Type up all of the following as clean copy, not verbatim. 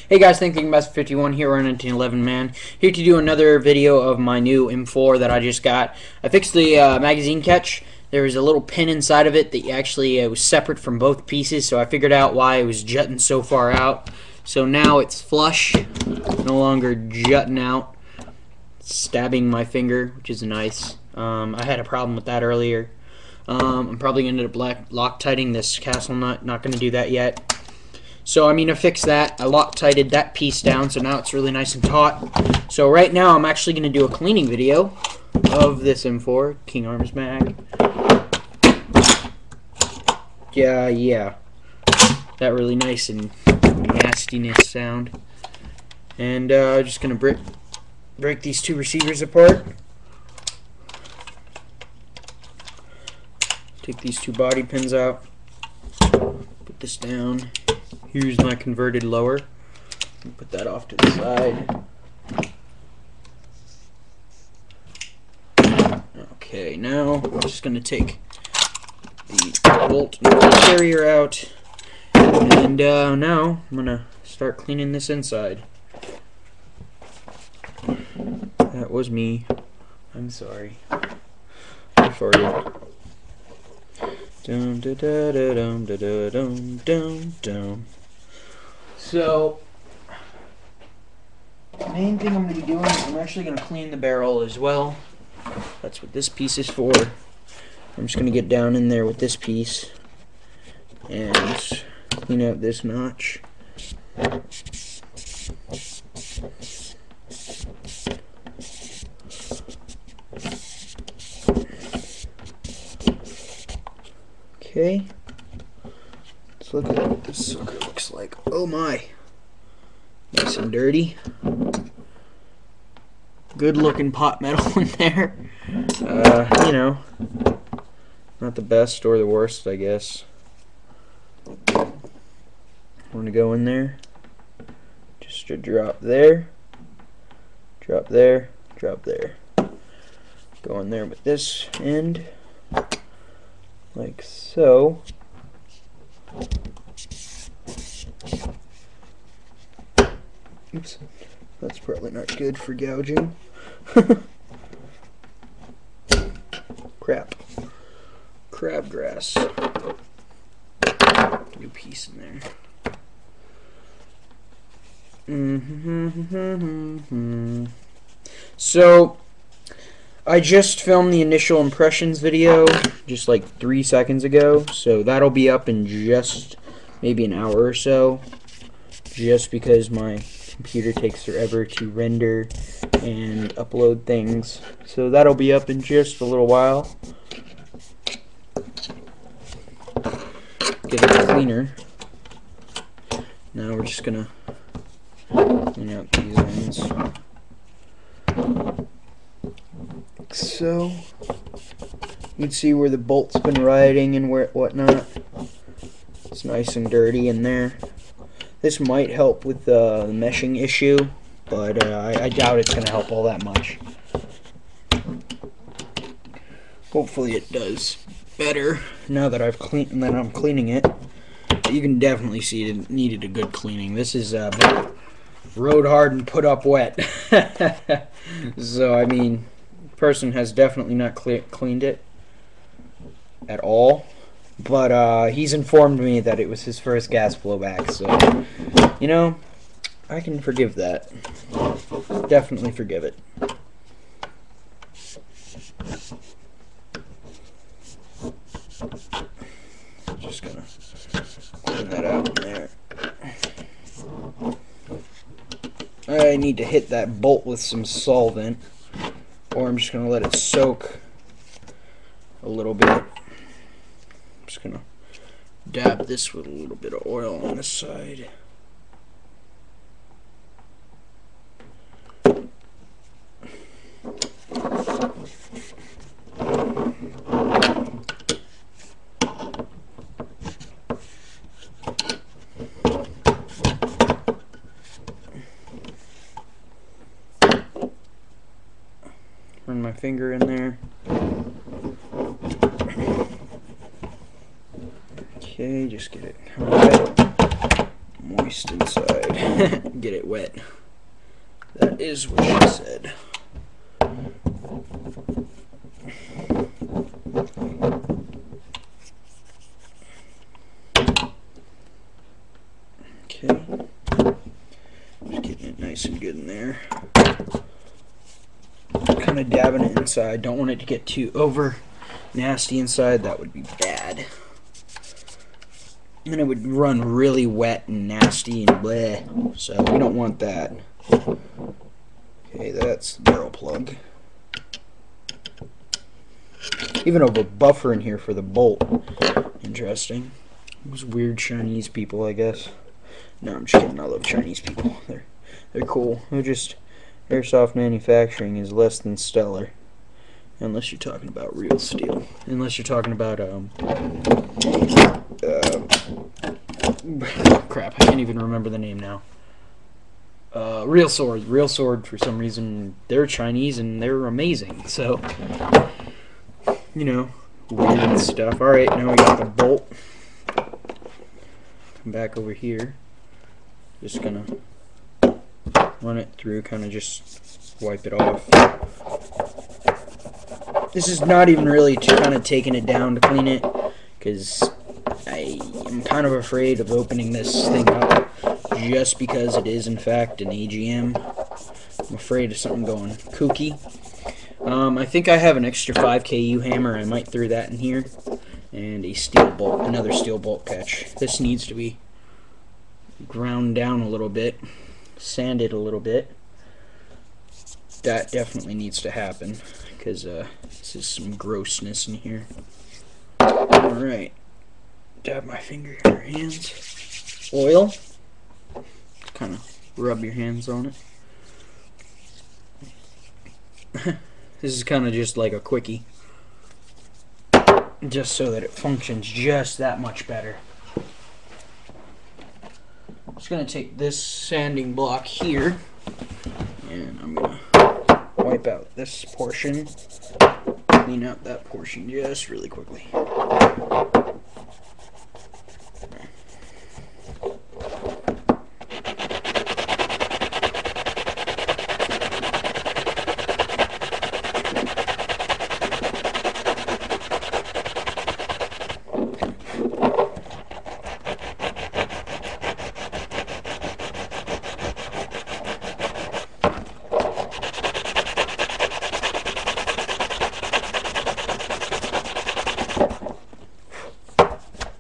Hey guys, Thinking Best 51 here on 1911 Man. Here to do another video of my new M4 that I just got. I fixed the magazine catch. There was a little pin inside of it that actually was separate from both pieces, so I figured out why it was jutting so far out. So now it's flush, no longer jutting out, stabbing my finger, which is nice. I had a problem with that earlier. I'm probably going to end up Loctiting this castle nut. Not going to do that yet. So I fixed that. I Loctited that piece down, so now it's really nice and taut. So right now I'm actually going to do a cleaning video of this M4 King Arms mag. Yeah, that really nice and nastiness sound. And just going to break these two receivers apart. Take these two body pins out. Put this down. Here's my converted lower. Put that off to the side. Okay, now I'm just going to take the bolt and the carrier out. And now I'm going to start cleaning this inside. That was me. I'm sorry. I farted. Dum da da da dum da da dum dum dum. So, the main thing I'm going to be doing is I'm actually going to clean the barrel as well. That's what this piece is for. I'm just going to get down in there with this piece and clean out this notch. Okay, let's look at what this sucker looks like. Oh my, nice and dirty. Good looking pot metal in there. You know, not the best or the worst, I guess. Want to go in there, just a drop there, drop there, drop there. Go in there with this end. Like so. Oops, that's probably not good for gouging. Crabgrass. New piece in there. So, I just filmed the initial impressions video just like 3 seconds ago, so that'll be up in just maybe an hour or so, just because my computer takes forever to render and upload things. So that'll be up in just a little while. Get it cleaner. Now we're just gonna clean out these ends. So you can see where the bolt's been riding and whatnot. It's nice and dirty in there. This might help with the meshing issue, but I doubt it's going to help all that much. Hopefully it does better now that I'm cleaning it. You can definitely see it needed a good cleaning. This is rode hard and put up wet. So person has definitely not cleaned it at all, but he's informed me that it was his first gas blowback, so you know, I can forgive that. Definitely forgive it. Just gonna clean that out in there. I need to hit that bolt with some solvent, or I'm just going to let it soak a little bit. I'm just going to dab this with a little bit of oil on this side. Run my finger in there. Okay, just get it wet. More moist inside. Get it wet. That is what she said. Okay. Just getting it nice and good in there. Kind of dabbing it inside. Don't want it to get too over nasty inside. That would be bad. And it would run really wet and nasty and bleh. So we don't want that. Okay, that's the barrel plug. Even have a buffer in here for the bolt. Interesting. Those weird Chinese people, I guess. No, I'm just kidding. I love Chinese people. They're cool. They're just airsoft manufacturing is less than stellar, unless you're talking about real steel. Unless you're talking about crap. I can't even remember the name now. Real Sword. Real Sword. For some reason, they're Chinese and they're amazing. So, you know, weird stuff. All right, now we got the bolt. Come back over here. Just gonna run it through, kind of just wipe it off. This is not even really kind of taking it down to clean it, because I am kind of afraid of opening this thing up, just because it is in fact an AGM. I'm afraid of something going kooky. I think I have an extra 5KU hammer. I might throw that in here, and a steel bolt, another steel bolt catch. This needs to be ground down a little bit, sanded a little bit. That definitely needs to happen, because this is some grossness in here. Alright, dab my finger in your hands. Oil, kind of rub your hands on it. This is kind of just like a quickie, just so that it functions just that much better. I'm just going to take this sanding block here, and I'm going to wipe out this portion, clean out that portion just really quickly.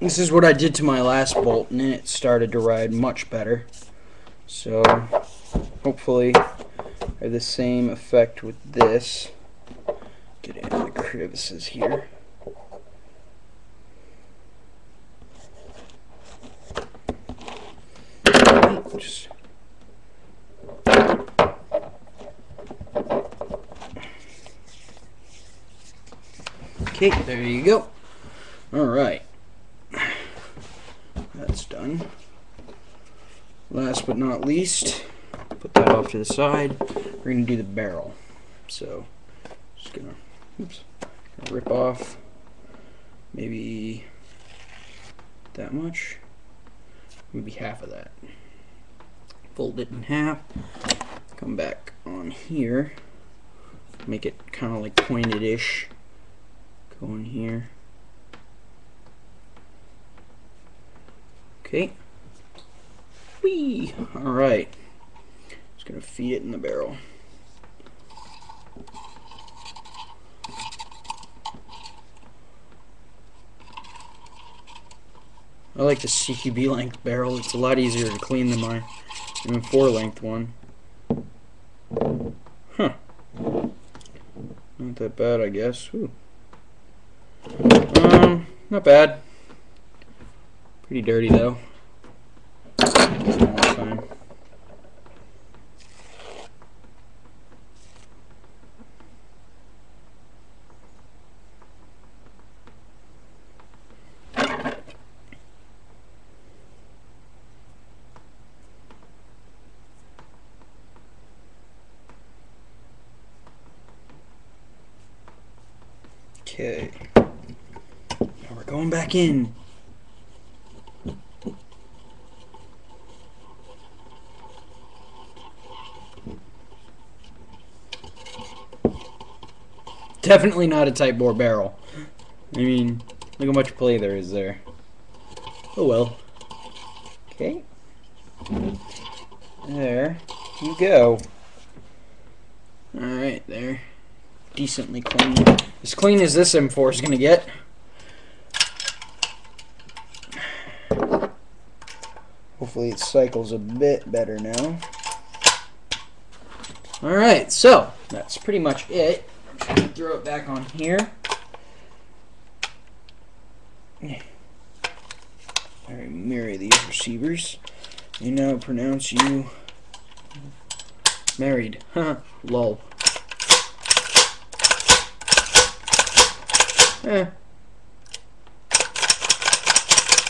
This is what I did to my last bolt, and it started to ride much better. So hopefully I have the same effect with this. Get into the crevices here. Just okay, there you go. Alright. That's done. Last but not least, put that off to the side. We're going to do the barrel. So, just gonna rip off maybe that much, maybe half of that. Fold it in half. Come back on here. Make it kind of like pointed-ish. Go in here. Okay. Whee! Alright. Just gonna feed it in the barrel. I like the CQB length barrel. It's a lot easier to clean than my M4 length one. Huh. Not that bad, I guess. Ooh. Not bad. Pretty dirty though. Takes a long time. Okay. Now we're going back in. Definitely not a tight bore barrel. I mean, look how much play there is there. Oh well. Okay. There you go. Alright, there. Decently clean. As clean as this M4 is going to get. Hopefully it cycles a bit better now. Alright, so that's pretty much it. I'm just going to throw it back on here. Alright, marry these receivers. You now pronounce you married. Haha, lol.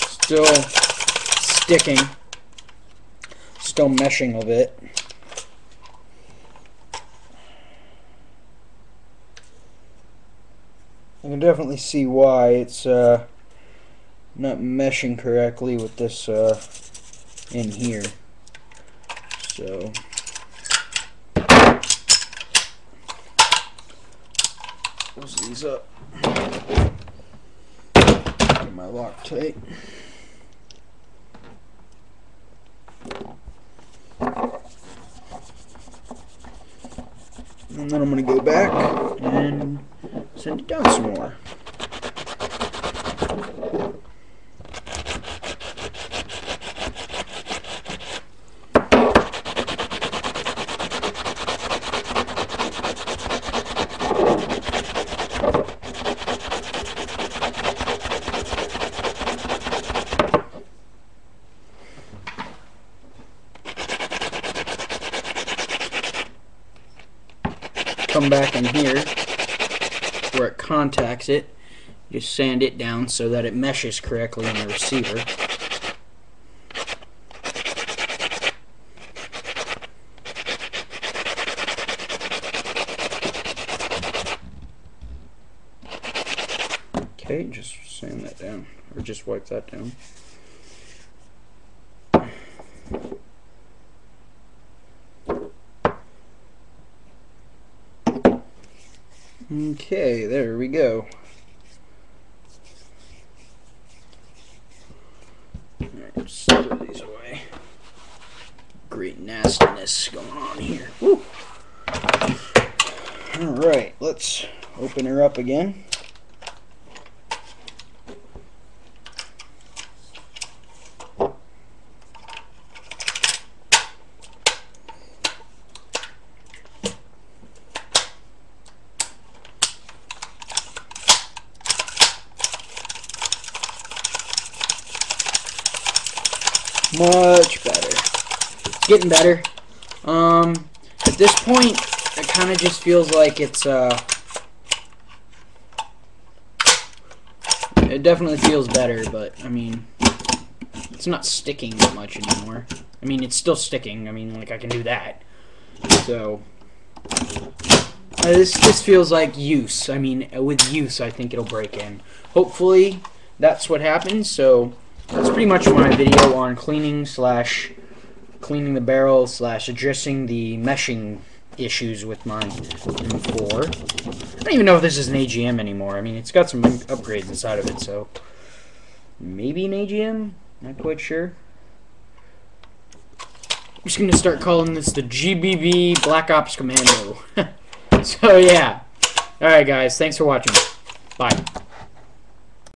Still sticking. Still meshing a bit. I can definitely see why it's not meshing correctly with this in here. So close these up. Get my Loctite. And then I'm going to go back and send it down some more. Come back in here where it contacts it, just sand it down so that it meshes correctly in the receiver. Okay, just sand that down, or just wipe that down. Okay, there we go. Alright, just throw these away. Great nastiness going on here. Woo. Alright, let's open her up again. Much better. It's getting better. At this point, it kind of just feels like it's, it definitely feels better, but, I mean, it's not sticking that much anymore. I mean, it's still sticking. I mean, like, I can do that. So, this feels like use. I mean, with use, I think it'll break in. Hopefully, that's what happens, so that's pretty much my video on cleaning the barrel / addressing the meshing issues with my M4. I don't even know if this is an AGM anymore. I mean, it's got some upgrades inside of it, so maybe an AGM? Not quite sure. I'm just going to start calling this the GBB Black Ops Commando. So, yeah. Alright, guys. Thanks for watching. Bye.